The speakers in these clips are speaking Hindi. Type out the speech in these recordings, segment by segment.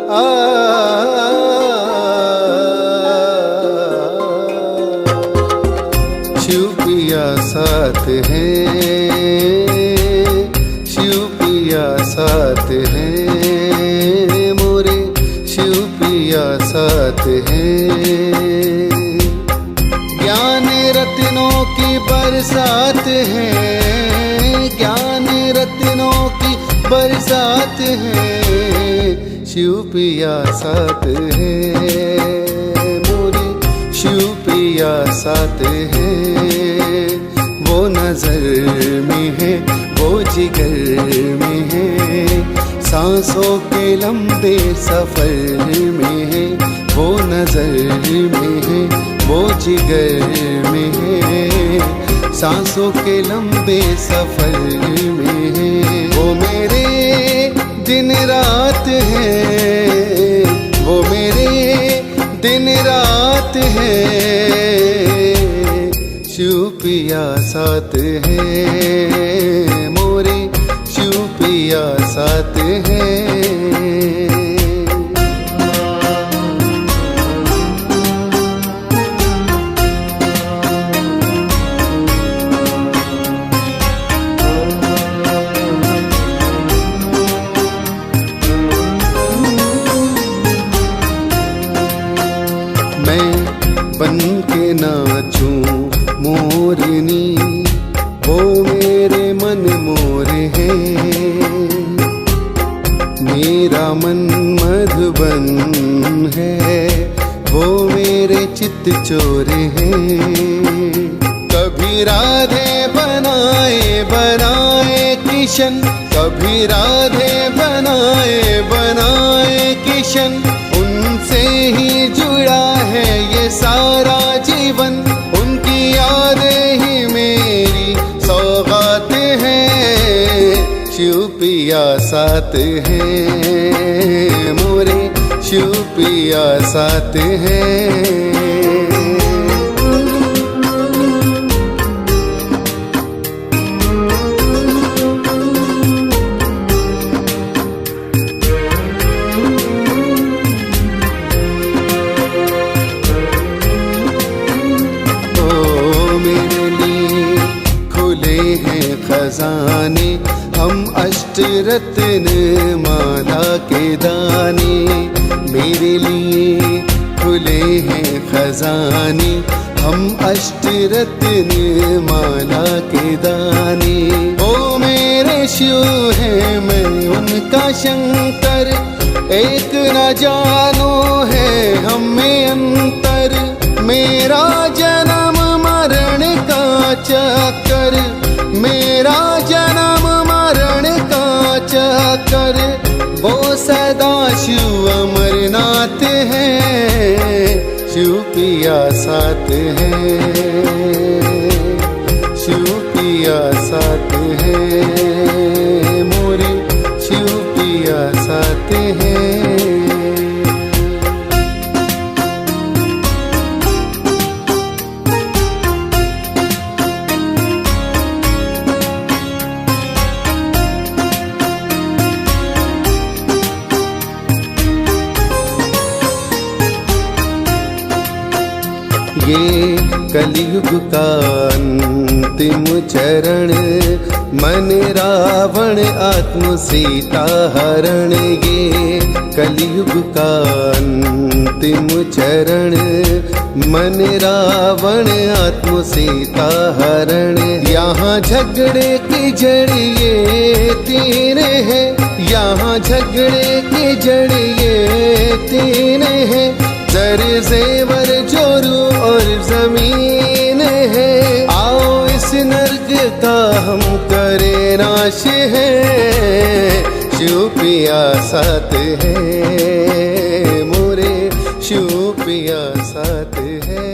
आ शिव पिया साथ है, शिव पिया साथ है, मोरे शिव पिया साथ है। ज्ञान रत्नों की बरसात है, ज्ञान रत्नों की बरसात है, शिव पिया साथ है, मोरे शिव पिया साथ है। वो नजर में है, वो जिगर में है, सांसों के लंबे सफर में है। वो नजर में है, वो जिगर में है, सांसों के लंबे सफर में है। वो मेरे दिन रात है, वो मेरे दिन रात है, शिव पिया साथ है, मोरे शिव पिया साथ है। बन के नाचूं मोरनी, वो मेरे मन मोर है। मेरा मन मधुबन है, वो मेरे चित्त चोर है। कभी राधे बनाए बनाए किशन, कभी राधे बनाए बनाए किशन, उनसे ही जुड़ा है ये सारा जीवन। उनकी यादें ही मेरी सौगात है, शिव पिया साथ है, मोरे शिव पिया साथ है। खजाने हम अष्ट रत्न माला के दाने, मेरे लिए खुले हैं खजाने हम अष्ट रत्न माला के दाने। ओ मेरे शिव है, मैं उनका शंकर, एक न जानो है हमें अंतर। मेरा जन्म मरण का चक्कर, मेरा जन्म मरण का चक्कर, वो सदा शिव अमरनाथ है, शिव पिया साथ है, शिव पिया साथ है, मोरे शिव पिया साथ है। ये कलयुग का अंतिम चरण, मन रावण आत्म सीता हरण। ये कलयुग का अंतिम चरण, मन रावण आत्म सीता हरण। यहाँ झगड़े की जड़ ये तीन है, यहाँ झगड़े की जड़ ये तीन है। दर ज़ेवर जोरू और जमीन है, आओ इस नर्क का हम करें नाश है, शिव पिया साथ है, मोरे शिव पिया साथ है।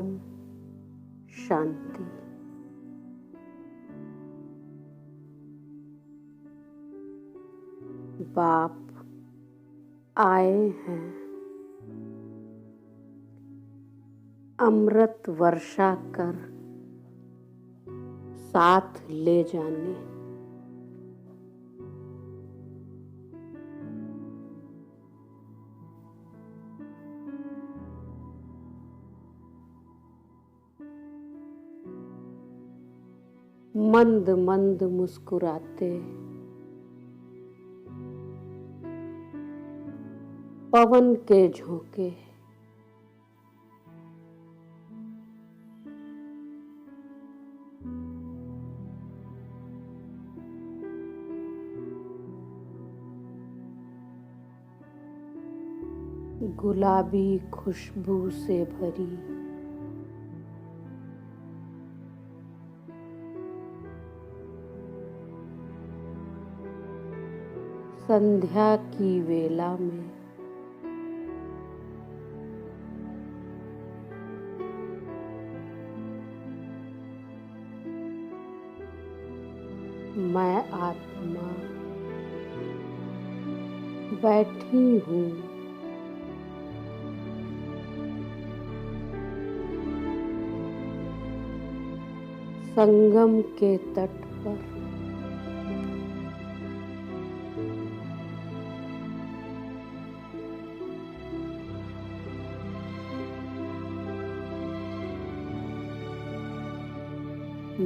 ओम शांति। बाप आए हैं अमृत वर्षा कर साथ ले जाने। मंद मंद मुस्कुराते पवन के झोंके, गुलाबी खुशबू से भरी संध्या की वेला में मैं आत्मा बैठी हूँ संगम के तट पर।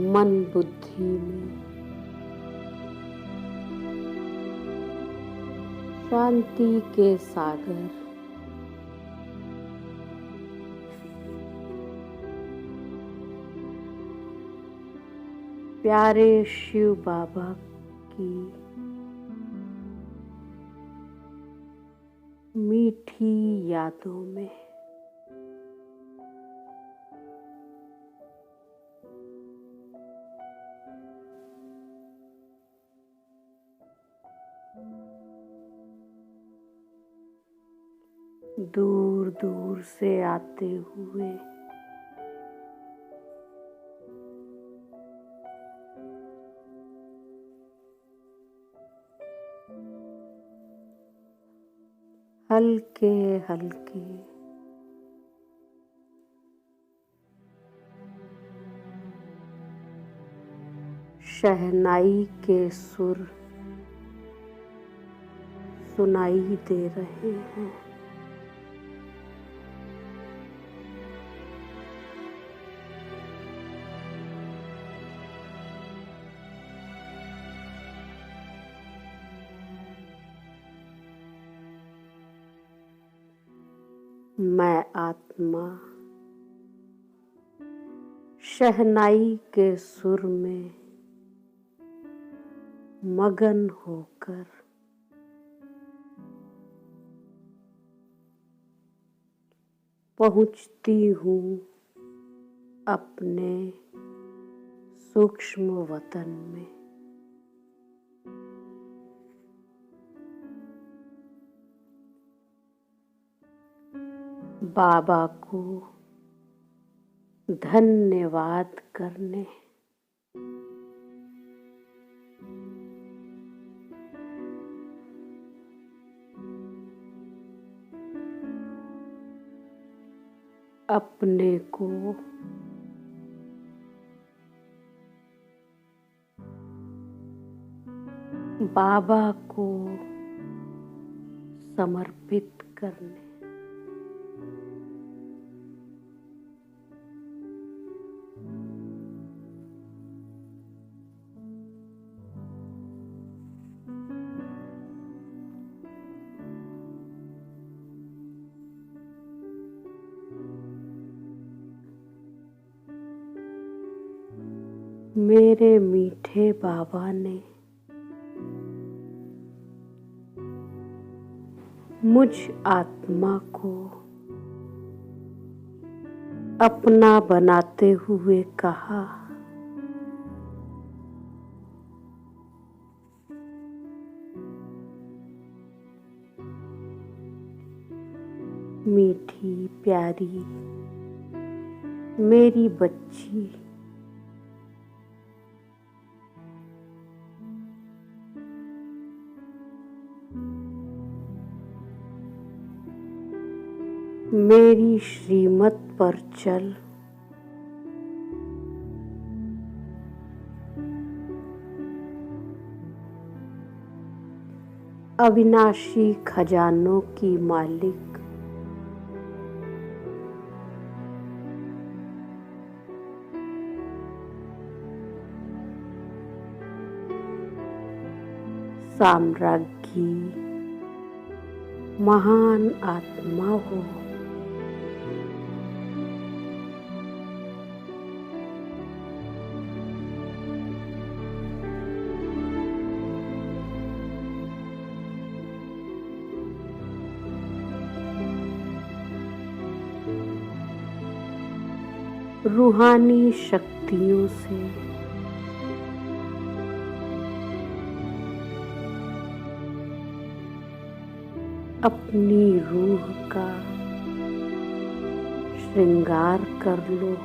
मन बुद्धि में शांति के सागर, प्यारे शिव बाबा की मीठी यादों में। दूर दूर से आते हुए हल्के हल्के शहनाई के सुर सुनाई दे रहे हैं। मैं आत्मा शहनाई के सुर में मगन होकर पहुंचती हूँ अपने सूक्ष्म वतन में। बाबा को धन्यवाद करने, अपने को बाबा को समर्पित करने। मेरे मीठे बाबा ने मुझ आत्मा को अपना बनाते हुए कहा, मीठी प्यारी मेरी बच्ची मेरी श्रीमत पर चल। अविनाशी खजानों की मालिक साम्राज्ञी महान आत्मा हो। रूहानी शक्तियों से अपनी रूह का श्रृंगार कर लो।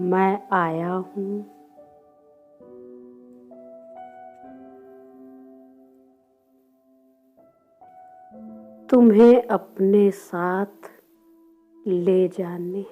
मैं आया हूँ तुम्हें अपने साथ ले जाने।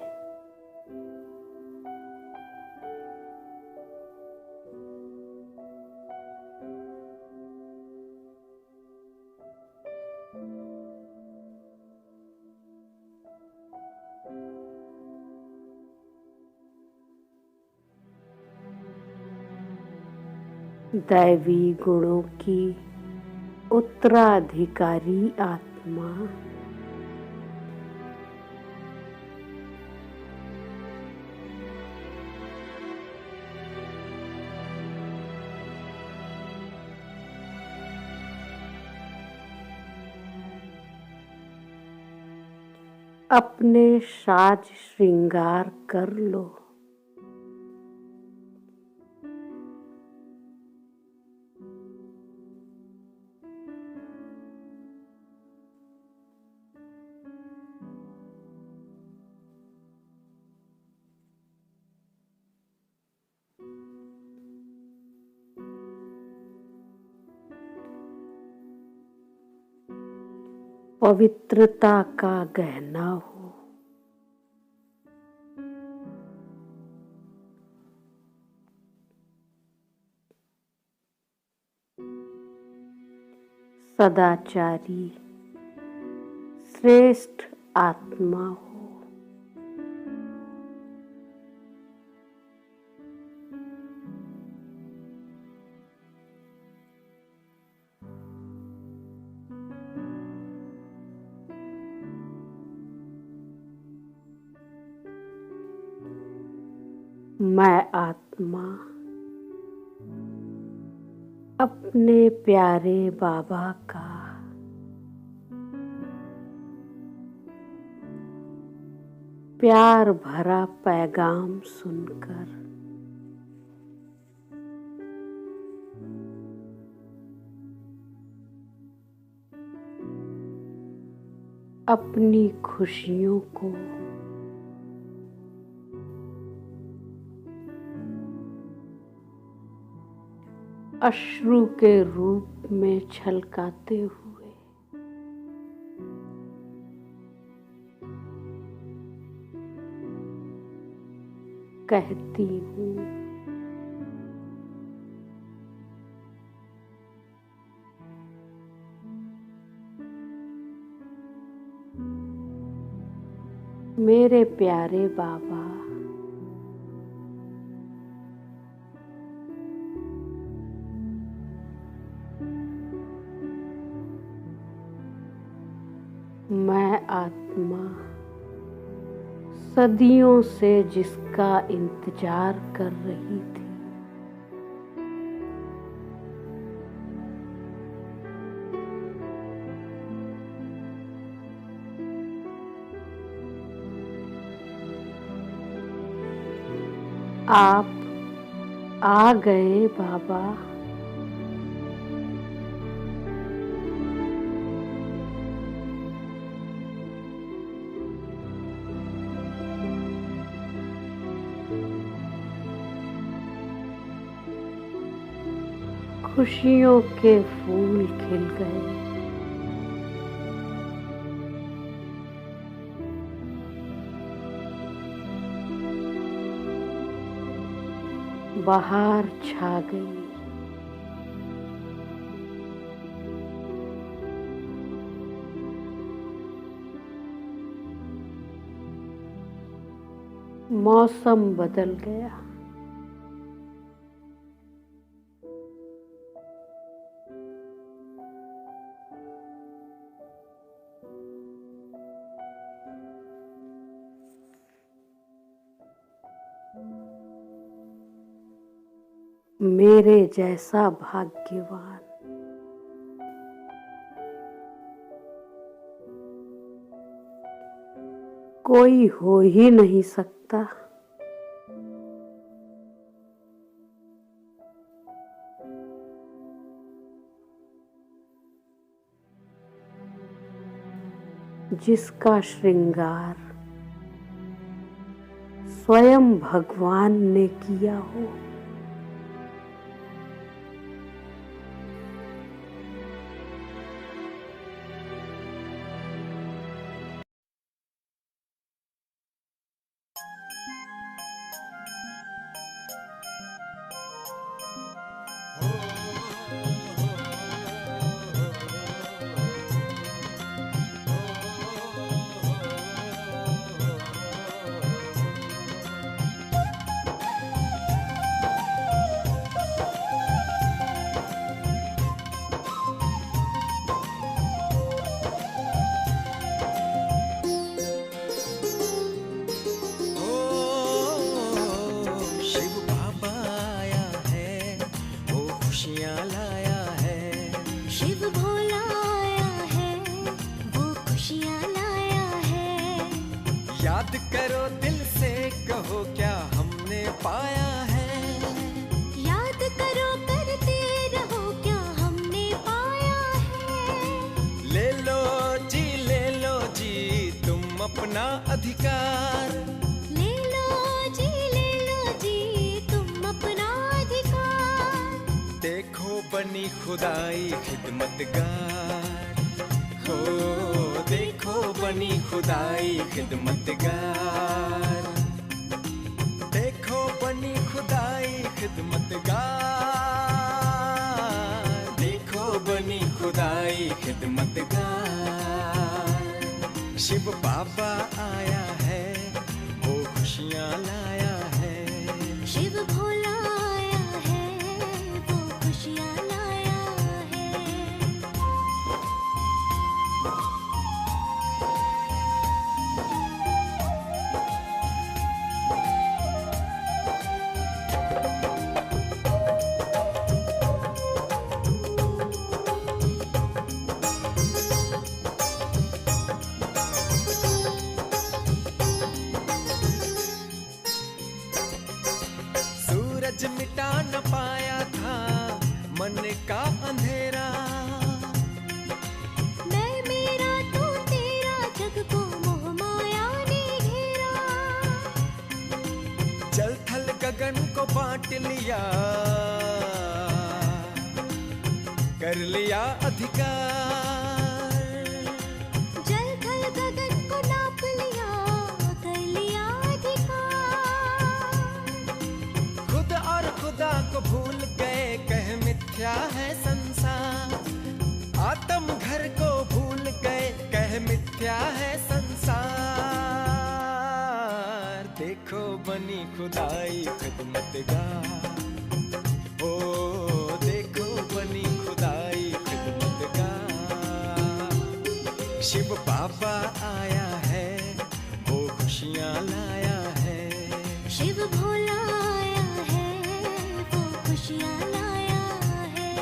दैवी गुणों की उत्तराधिकारी आत्मा अपने साज श्रृंगार कर लो। पवित्रता का गहना हो। सदाचारी श्रेष्ठ आत्मा हो। मैं आत्मा अपने प्यारे बाबा का प्यार भरा पैगाम सुनकर अपनी खुशियों को अश्रु के रूप में छलकाते हुए कहती हूँ, मेरे प्यारे बाबा, मैं आत्मा सदियों से जिसका इंतजार कर रही थी, आप आ गए बाबा। खुशियों के फूल खिल गए। बहार छा गई। मौसम बदल गया। मेरे जैसा भाग्यवान कोई हो ही नहीं सकता। जिसका श्रृंगार स्वयं भगवान ने किया हो। याद करो दिल से, कहो क्या हमने पाया है। याद करो करते रहो क्या हमने पाया है। ले लो जी तुम अपना अधिकार। ले लो जी तुम अपना अधिकार। देखो बनी खुदाई खिदमतगार हो, देखो बनी खुदाई खिदमतगार। देखो बनी खुदाई खिदमतगार। देखो बनी खुदाई खिदमतगार। शिव बाबा आया है, वो खुशियाँ लाया है। शिव भोला आया है, वो खुशियाँ लाया है। सूरज मिटा न पाया था मन का अंधेरा। मैं मेरा तू तेरा, जग को मोह माया ने घेरा। जल थल गगन को बांट लिया, कर लिया अधिकार। जल थल गगन को नाप लिया, कर लिया अधिकार। खुद और खुदा को भूल गए, कह मिथ्या है संसार। आत्म घर को भूल गए, कह मिथ्या है संसार। देखो बनी खुदाई खिदमतगार। ओ देखो बनी खुदाई खिदमतगार। शिव बाबा आया है, वो खुशियाँ लाया है। शिव भोला आया है, वो खुशियाँ लाया है।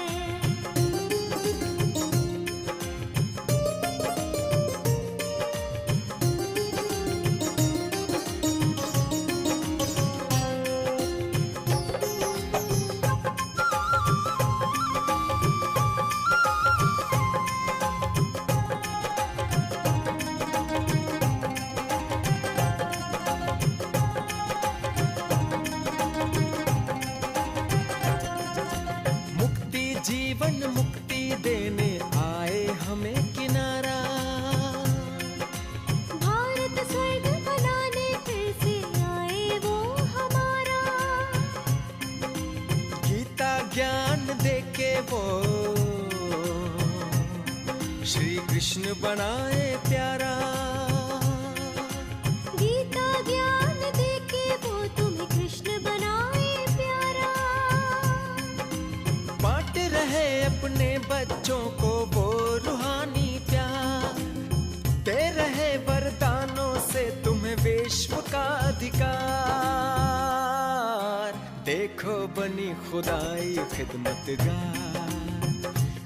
कृष्ण बनाए प्यारा। गीता ज्ञान देके वो तुम्हें कृष्ण बनाए प्यारा। बांट रहे अपने बच्चों को वो रूहानी प्यार, दे रहे वरदानों से तुम्हें विश्व का अधिकार। देखो बनी खुदाई खिदमतगार,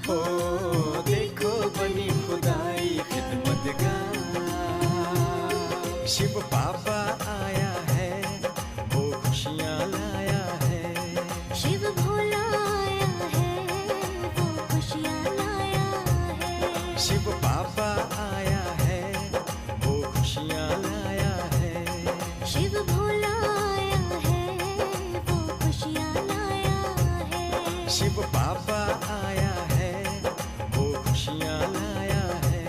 हो देखो बनी खुदाई खिदमतगार। शिव बाबा आया है, वो खुशियाँ लाया है। शिव भोला आया है, वो खुशियाँ लाया है। शिव बाबा आया है, वो खुशियाँ लाया है। शिव भोला आया है, वो खुशियाँ लाया है। शिव बाबा आया है, वो खुशियाँ लाया है।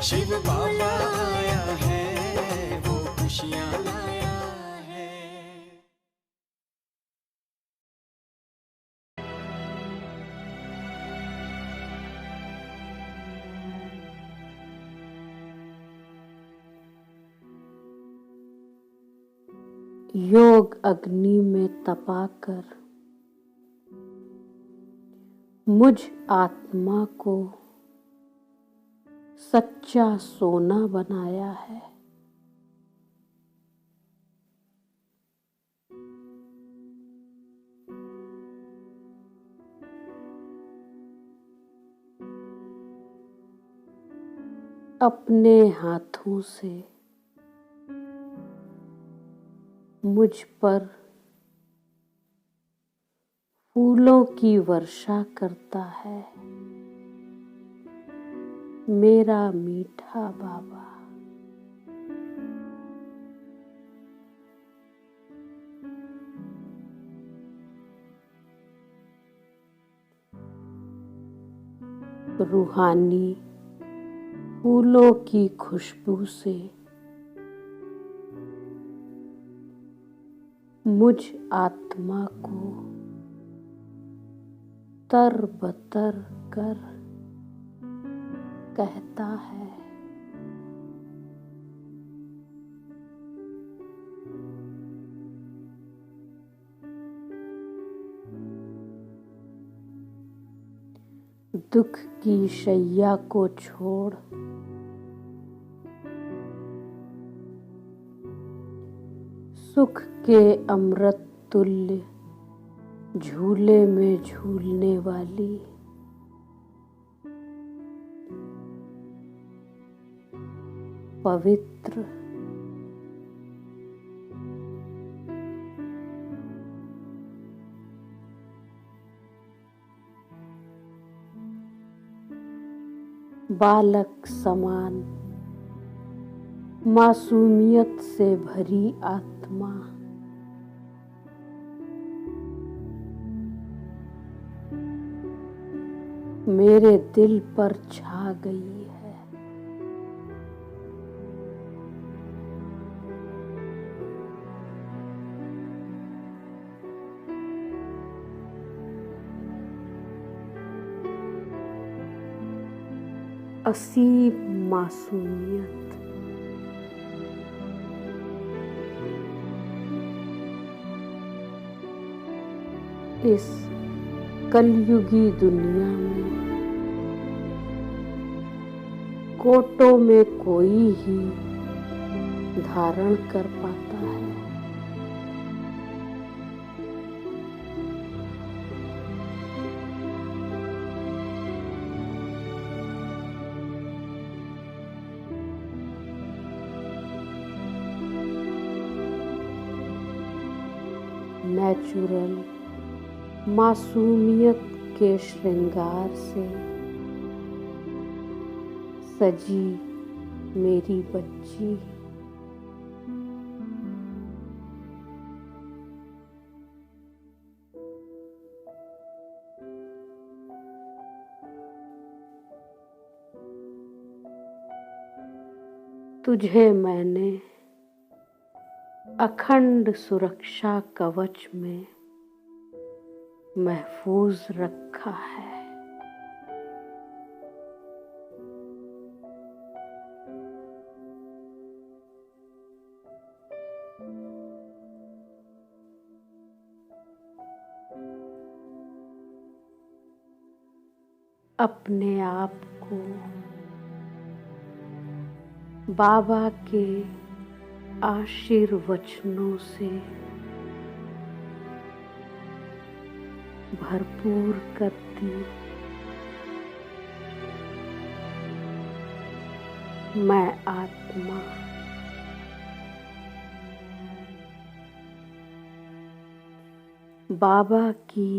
शिव बाबा आया है, वो खुशियाँ लाया है। योग अग्नि में तपाकर मुझ आत्मा को सच्चा सोना बनाया है। अपने हाथों से मुझ पर फूलों की वर्षा करता है मेरा मीठा बाबा। रूहानी फूलों की खुशबू से मुझ आत्मा को तरबतर कर कहता है, दुख की शैया को छोड़ सुख के अमृत तुल्य झूले में झूलने वाली पवित्र बालक समान मासूमियत से भरी आत्मा मेरे दिल पर छा गई है। असीम मासूमियत इस कलयुगी दुनिया में कोटों में कोई ही धारण कर पाता है। नेचुरल मासूमियत के श्रृंगार से सजी मेरी बच्ची तुझे मैंने अखंड सुरक्षा कवच में महफूज रखा है। अपने आप को बाबा के आशीर्वचनों से भरपूर करती मैं आत्मा बाबा की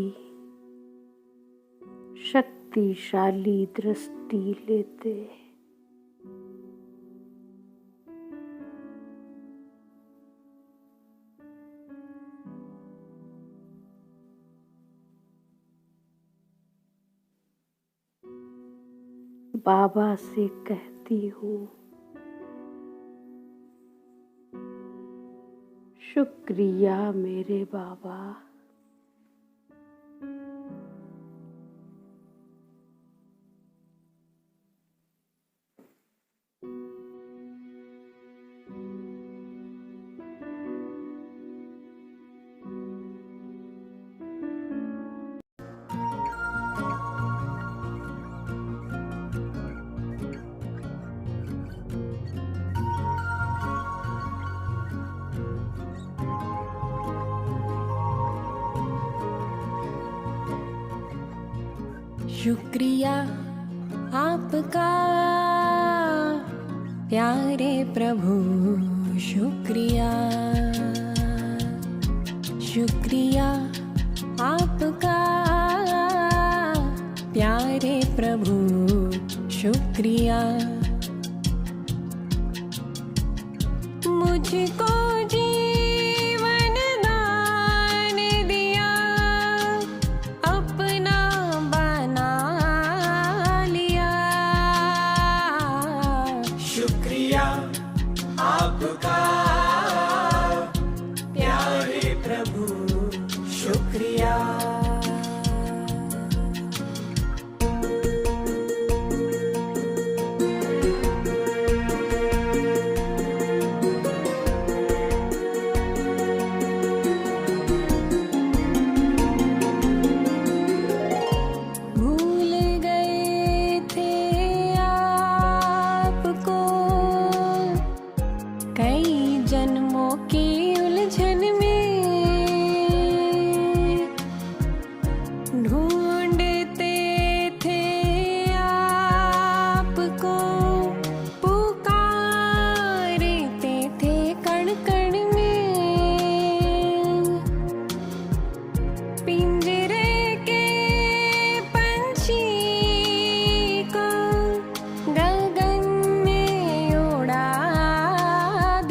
शक्तिशाली दृष्टि लेते बाबा से कहती हूँ, शुक्रिया मेरे बाबा। शुक्रिया आपका प्यारे प्रभु, शुक्रिया शुक्रिया आपका प्यारे प्रभु, शुक्रिया मुझको जीवन दान दिया, अपना बना लिया। शुक्रिया आपका प्यारे प्रभु, शुक्रिया। भूल गए थे आपको कई जन्मों की उलझन में, ढूंढते थे आपको, पुकारते थे कण कण में, पिंजरे के पंछी को गगन में उड़ा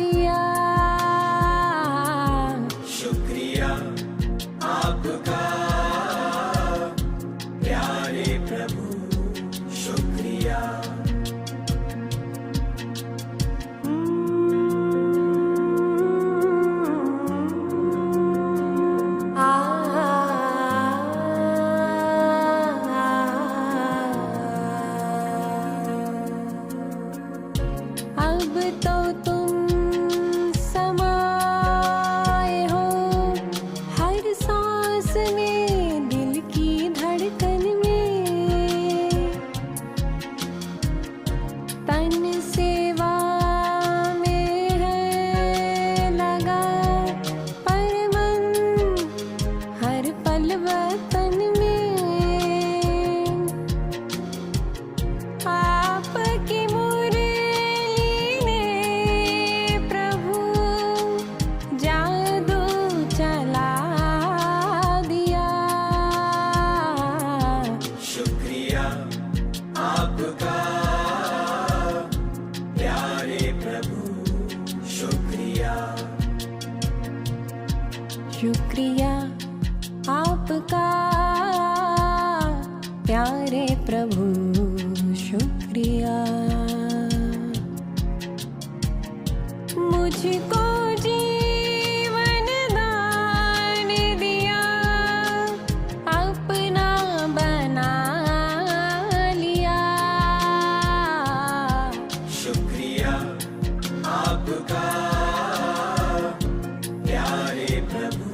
दिया। शुक्रिया आपका प्यारे प्रभु, शुक्रिया। अब तो तुम समाए हो हर सांस में, दिल की धड़कन में, तन सेवा में है लगा, पर मन हर पल वतन में। आपकी मुरली ने प्रभु जादू चला दिया। शुक्रिया आपका प्यारे प्रभु, शुक्रिया। शुक्रिया आपका प्यारे प्रभु, शुक्रिया मुझको जीवन दान दिया, अपना बना लिया। शुक्रिया आपका प्यारे प्रभु,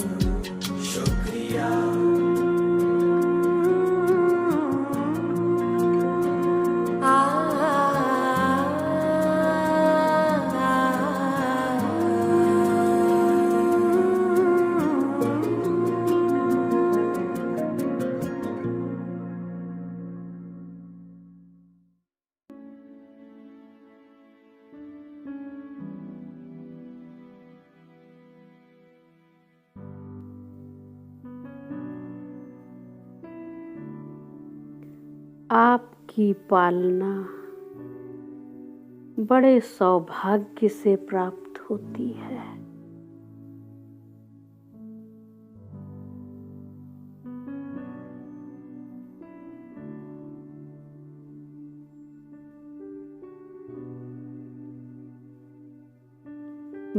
शुक्रिया। आपकी पालना बड़े सौभाग्य से प्राप्त होती है।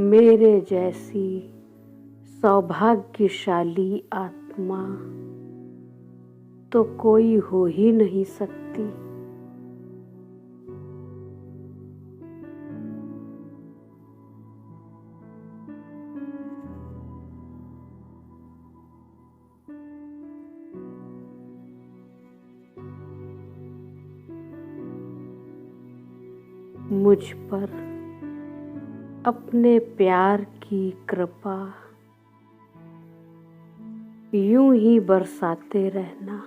मेरे जैसी सौभाग्यशाली आत्मा तो कोई हो ही नहीं सकती। मुझ पर अपने प्यार की कृपा यूं ही बरसाते रहना।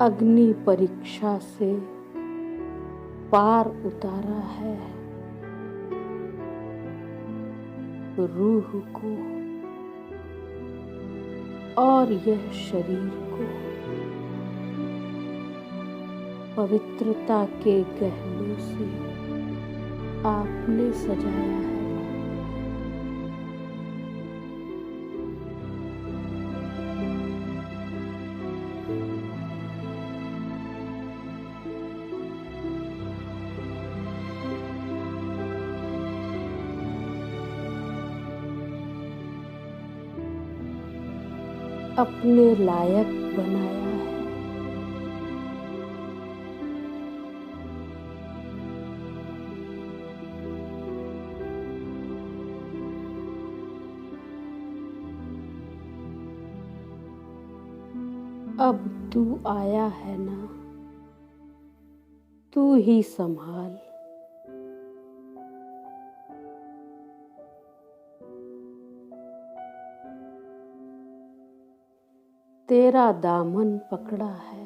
अग्नि परीक्षा से पार उतारा है रूह को और यह शरीर को पवित्रता के गहनों से आपने सजाया है। अपने लायक बनाया है। अब तू आया है ना, तू ही संभाल। तेरा दामन पकड़ा है।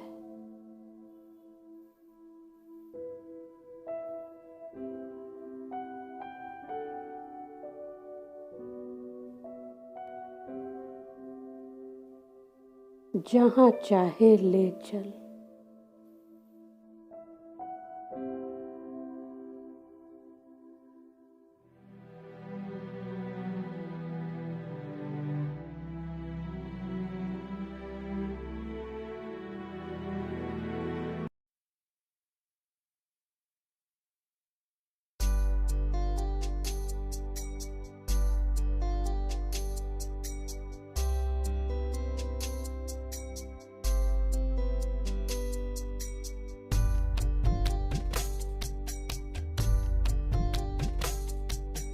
जहां चाहे ले चल।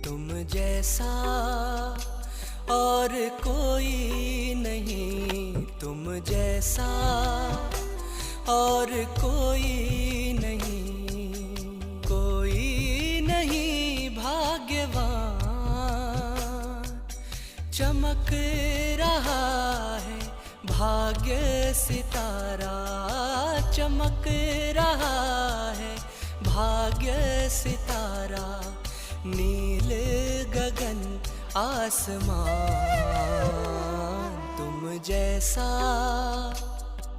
तुम जैसा और कोई नहीं, तुम जैसा और कोई नहीं भाग्यवान। चमक रहा है भाग्य सितारा, चमक रहा है भाग्य सितारा। नील गगन आसमान, तुम जैसा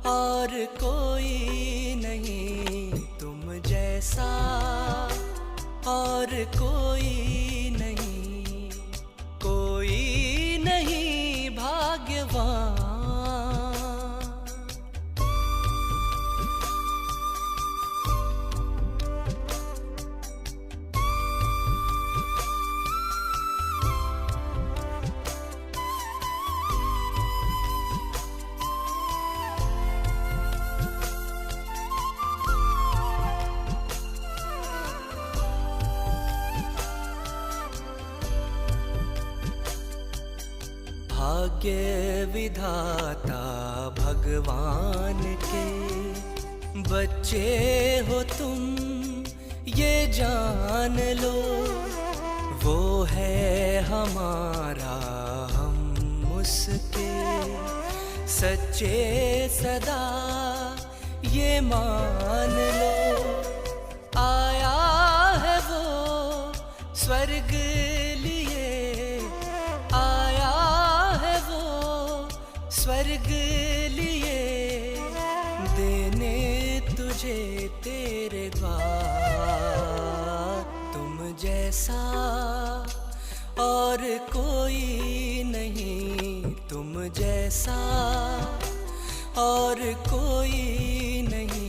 और कोई नहीं, तुम जैसा और कोई नहीं भाग्यवान। भाग्य विधाता भगवान के बच्चे हो तुम, ये जान लो। वो है हमारा, हम उसके सच्चे सदा ये मान लो, आया है वो स्वर्ग लिए, आया है वो स्वर्ग लिए, देने तुझे तेरे द्वार। तुम जैसा और कोई नहीं, तुम जैसा और कोई नहीं।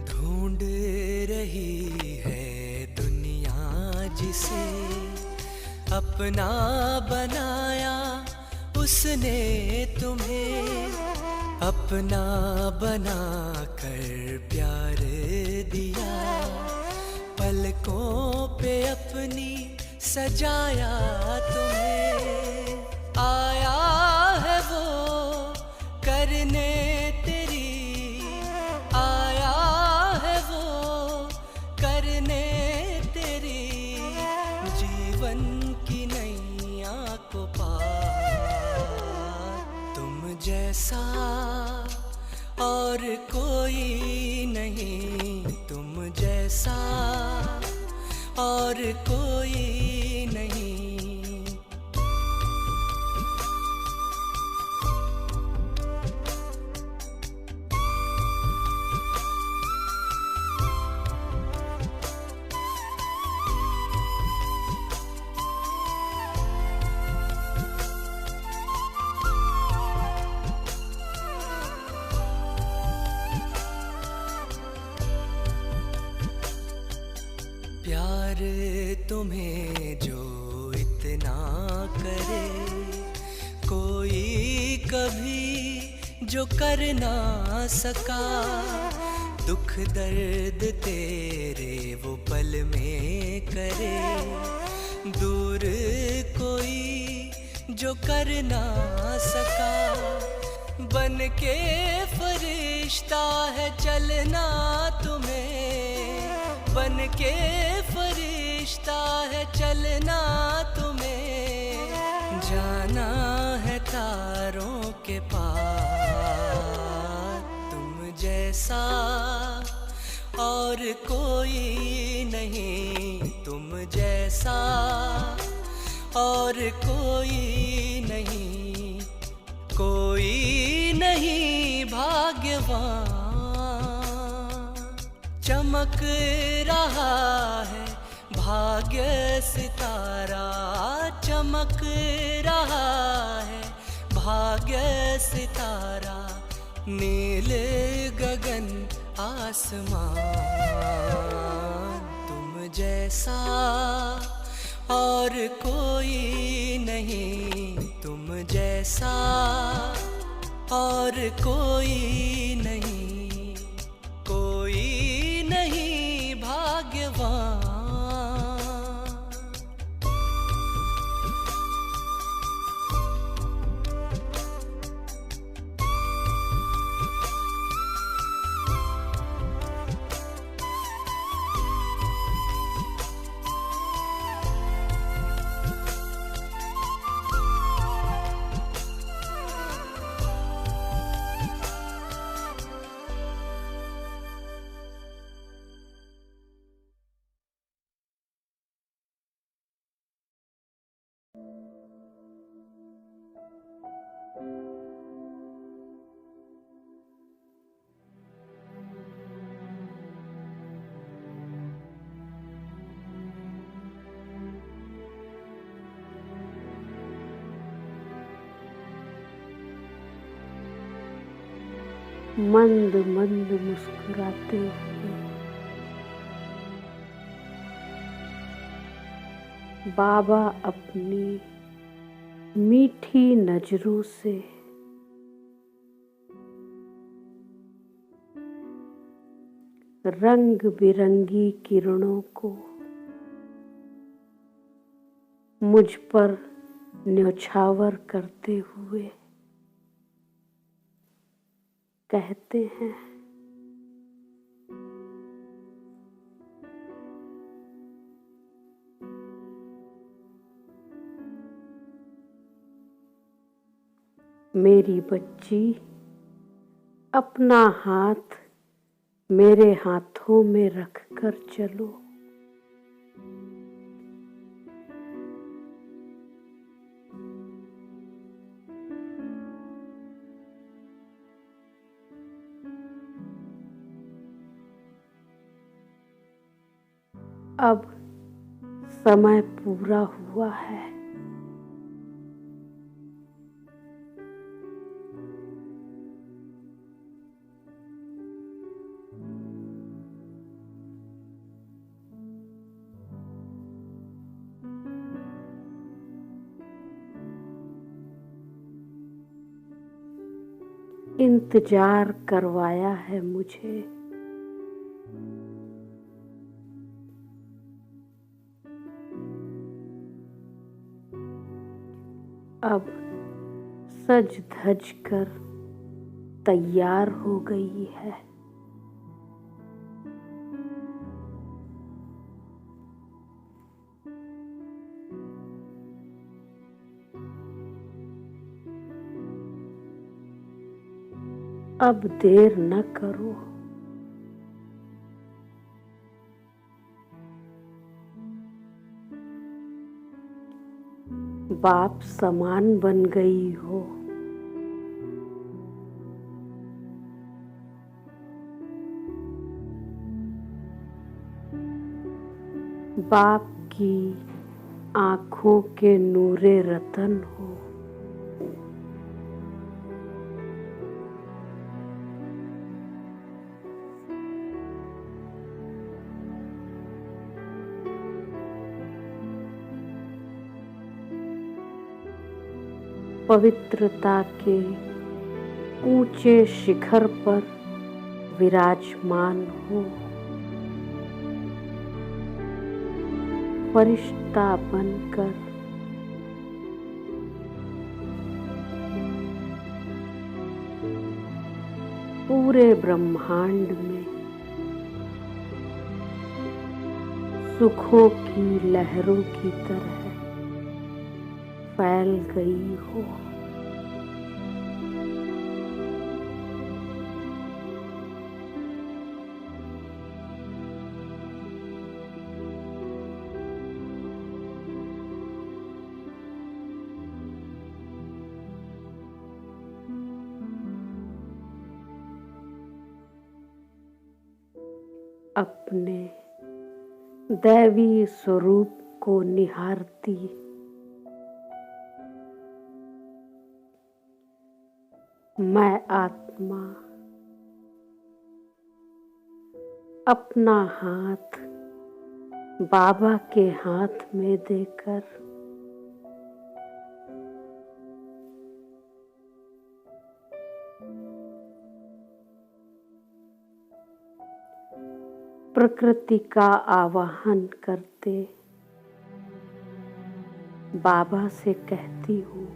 ढूंढ रही है दुनिया जिसे अपना बनाया उसने तुम्हें, अपना बना कर प्यार दिया, पलकों पे अपनी सजाया तुम्हें। आया है वो करने तेरी, आया है वो करने तेरी, जीवन की नैया को पार। तुम जैसा और कोई नहीं, तुम जैसा और कोई नहीं। प्यार तुम्हें जो इतना करे, कोई कभी जो कर ना सका, दुख दर्द तेरे वो पल में करे, दूर कोई जो कर ना सका, बन के फरिश्ता है चलना तुम्हें, बन के फरिश्ता है चलना तुम्हें, जाना है तारों के पार। तुम जैसा और कोई नहीं, तुम जैसा और कोई नहीं, कोई नहीं भाग्यवान। चमक रहा है भाग्य सितारा, चमक रहा है भाग्य सितारा, नील गगन आसमान। तुम जैसा और कोई नहीं, तुम जैसा और कोई नहीं, कोई नहीं भाग्यवान। मंद मंद मुस्कुराते हुए बाबा अपनी मीठी नजरों से रंग बिरंगी किरणों को मुझ पर न्योछावर करते हुए कहते हैं, मेरी बच्ची अपना हाथ मेरे हाथों में रखकर चलो। अब समय पूरा हुआ है। इंतजार करवाया है मुझे। अब सज धज कर तैयार हो गई है। अब देर न करो। बाप समान बन गई हो। बाप की आंखों के नूरे रतन हो। पवित्रता के ऊंचे शिखर पर विराजमान हो। फरिश्ता बनकर पूरे ब्रह्मांड में सुखों की लहरों की तरह फैल गई हो। अपने दैवी स्वरूप को निहारती मैं आत्मा अपना हाथ बाबा के हाथ में देकर प्रकृति का आवाहन करते बाबा से कहती हूँ,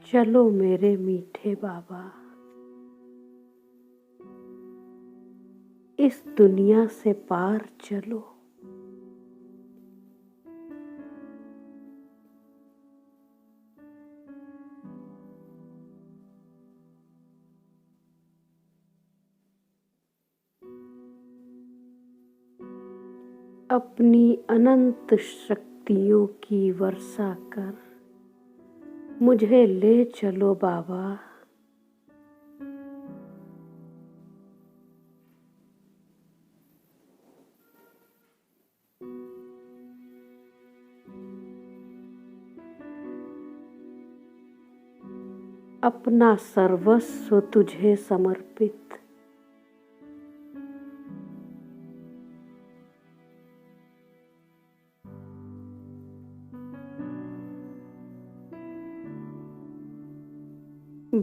चलो मेरे मीठे बाबा, इस दुनिया से पार चलो। अपनी अनंत शक्तियों की वर्षा कर मुझे ले चलो बाबा। अपना सर्वस्व तुझे समर्पित।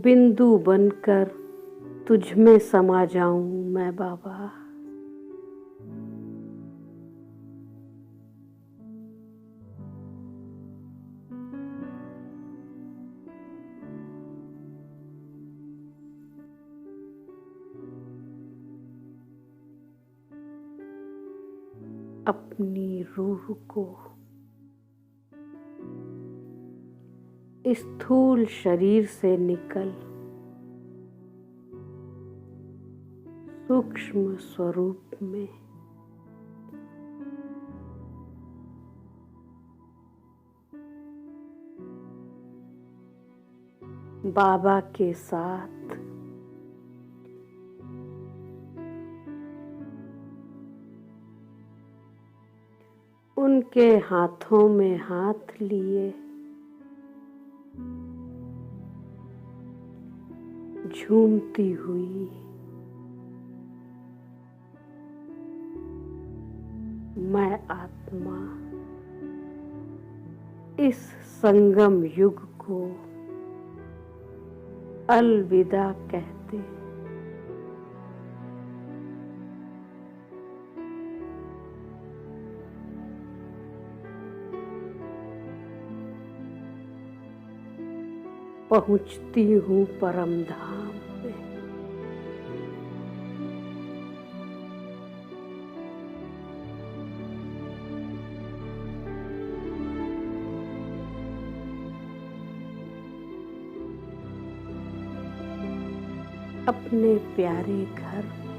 बिंदु बनकर तुझ में समा जाऊं मैं बाबा। अपनी रूह को स्थूल शरीर से निकल सूक्ष्म स्वरूप में बाबा के साथ उनके हाथों में हाथ लिए झूमती हुई मैं आत्मा इस संगम युग को अलविदा कहते पहुंचती हूँ परम धाम में। अपने प्यारे घर में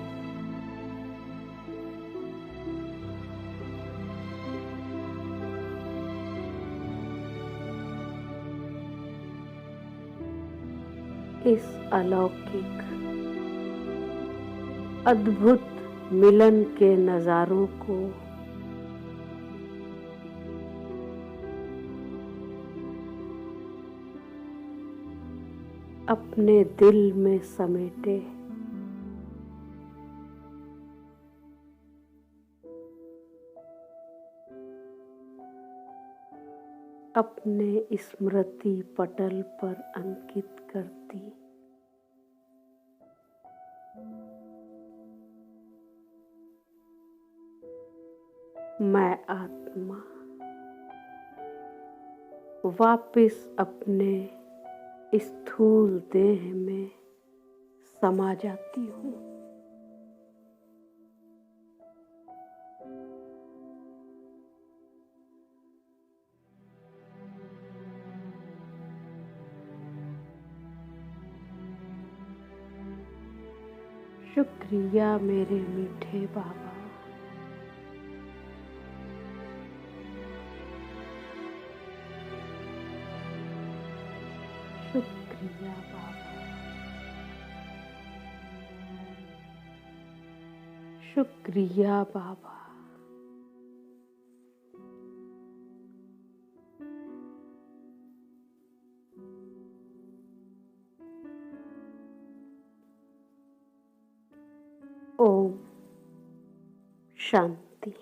इस अलौकिक अद्भुत मिलन के नजारों को अपने दिल में समेटे अपने स्मृति पटल पर अंकित करती मैं आत्मा वापिस अपने स्थूल देह में समा जाती हूँ। शुक्रिया मेरे मीठे बाबा। शुक्रिया बाबा। शुक्रिया बाबा। ओम शांति।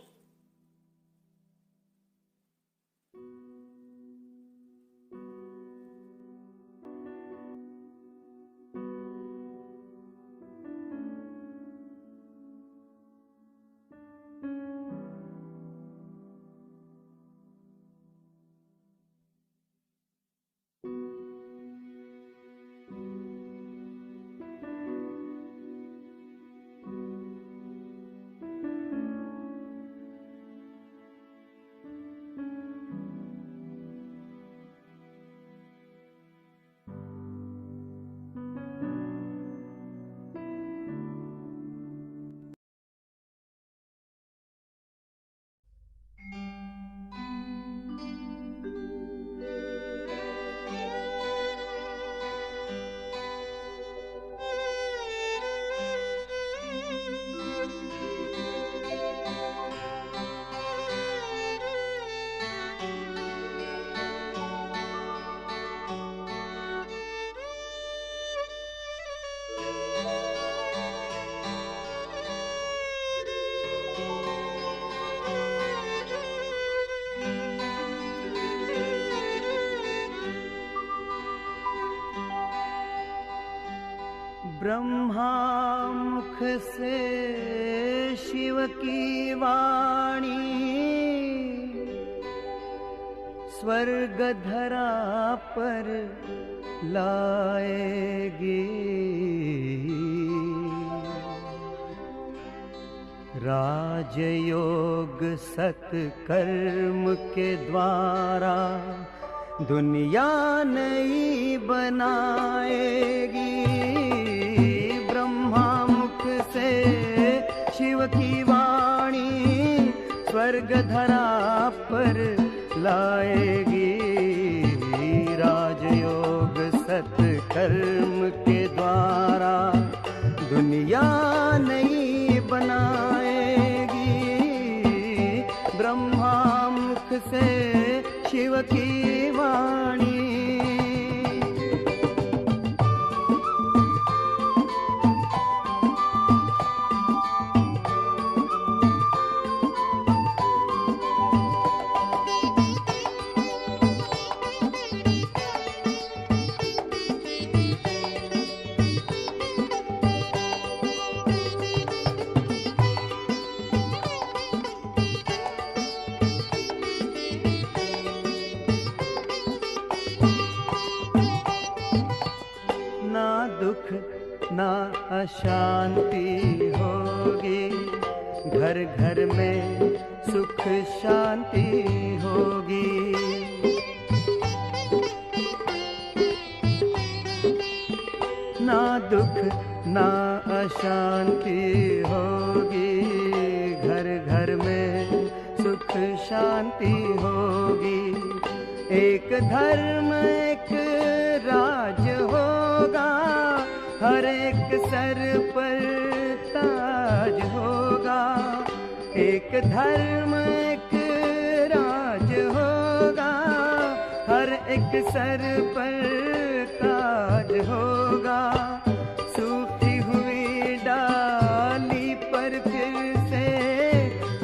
ब्रह्मा मुख से शिव की वाणी स्वर्ग धरा पर लाएगी। राजयोग सत्कर्म के द्वारा दुनिया नई बनाएगी। ब्रह्मा मुख से शिव की वाणी स्वर्ग धरा पर लाएगी। राजयोग सत्कर्म के द्वारा दुनिया नई बनाएगी। ब्रह्मा मुख से शिव की वाणी। ना अशांति होगी, घर घर में सुख शांति होगी। ना दुख ना अशांति होगी, घर घर में सुख शांति होगी। एक धर्म एक राज होगा, हर एक सर पर ताज होगा। एक धर्म एक राज होगा, हर एक सर पर ताज होगा। सूखी हुई डाली पर फिर से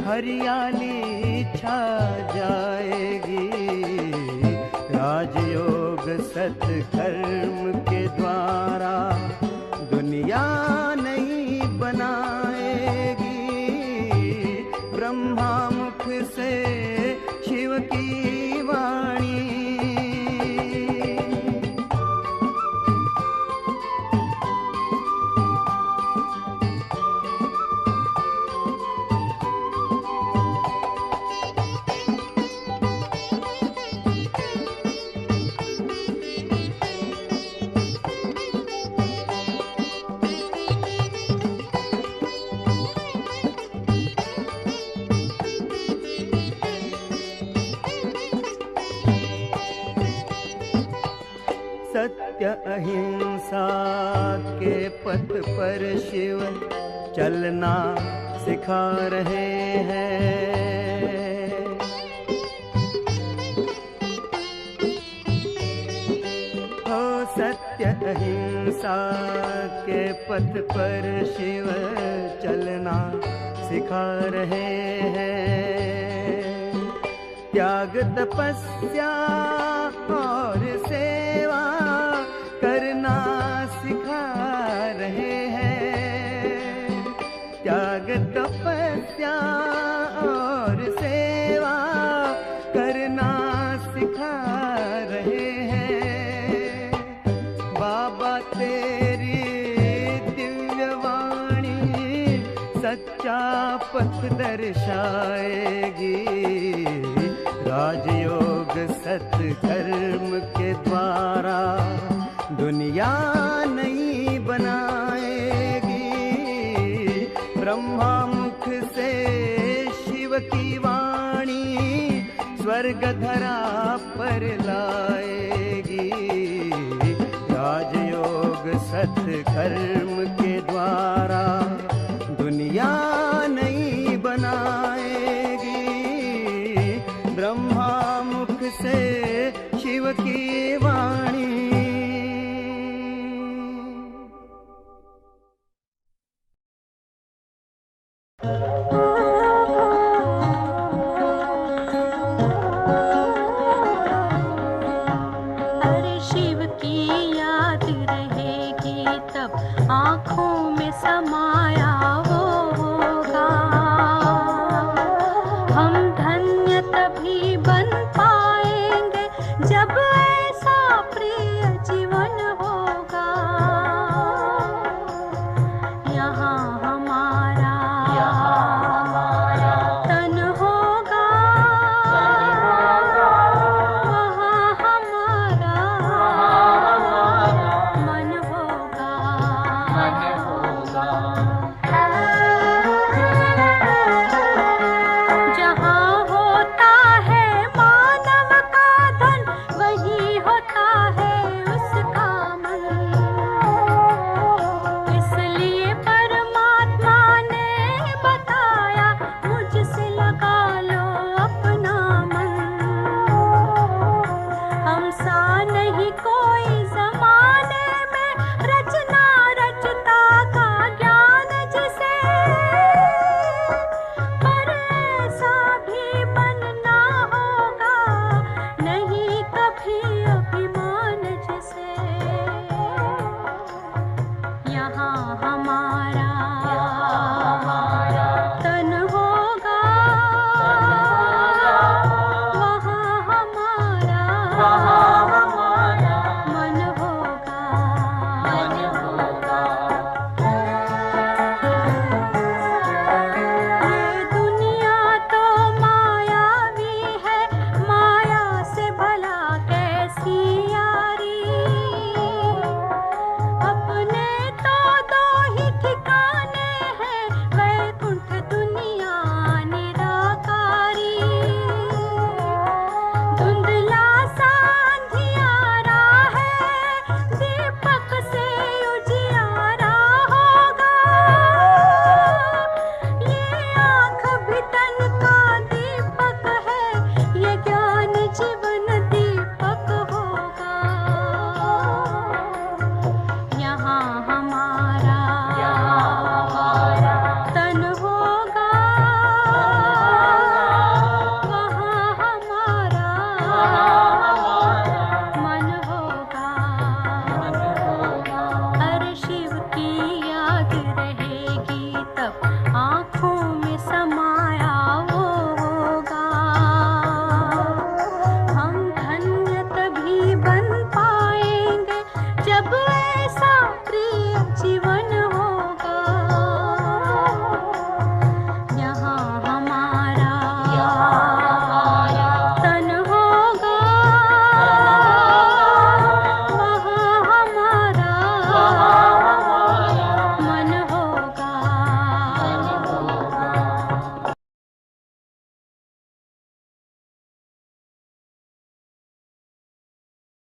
हरियाली छा जाएगी। राजयोग सत्कर्म के द्वारा दुनिया नई बनाएगी। ब्रह्मा मुख से शिव की वाणी। सत्य अहिंसा के पथ पर शिव चलना सिखा रहे हैं। हो सत्य अहिंसा के पथ पर शिव चलना सिखा रहे हैं। त्याग तपस्या और सेवा करना सिखा रहे हैं। त्याग तपस्या और सेवा करना सिखा रहे हैं। बाबा तेरी दिव्य वाणी सच्चा पथ दर्शाएगी। राजयोग सत्कर्म के द्वारा दुनिया नई बनाएगी। ब्रह्मा मुख से शिव की वाणी स्वर्ग धरा पर लाएगी। राजयोग सत्कर्म के द्वारा दुनिया नई बनाएगी। ब्रह्मा मुख से शिव की वाणी। अरे शिव की याद रहेगी तब तप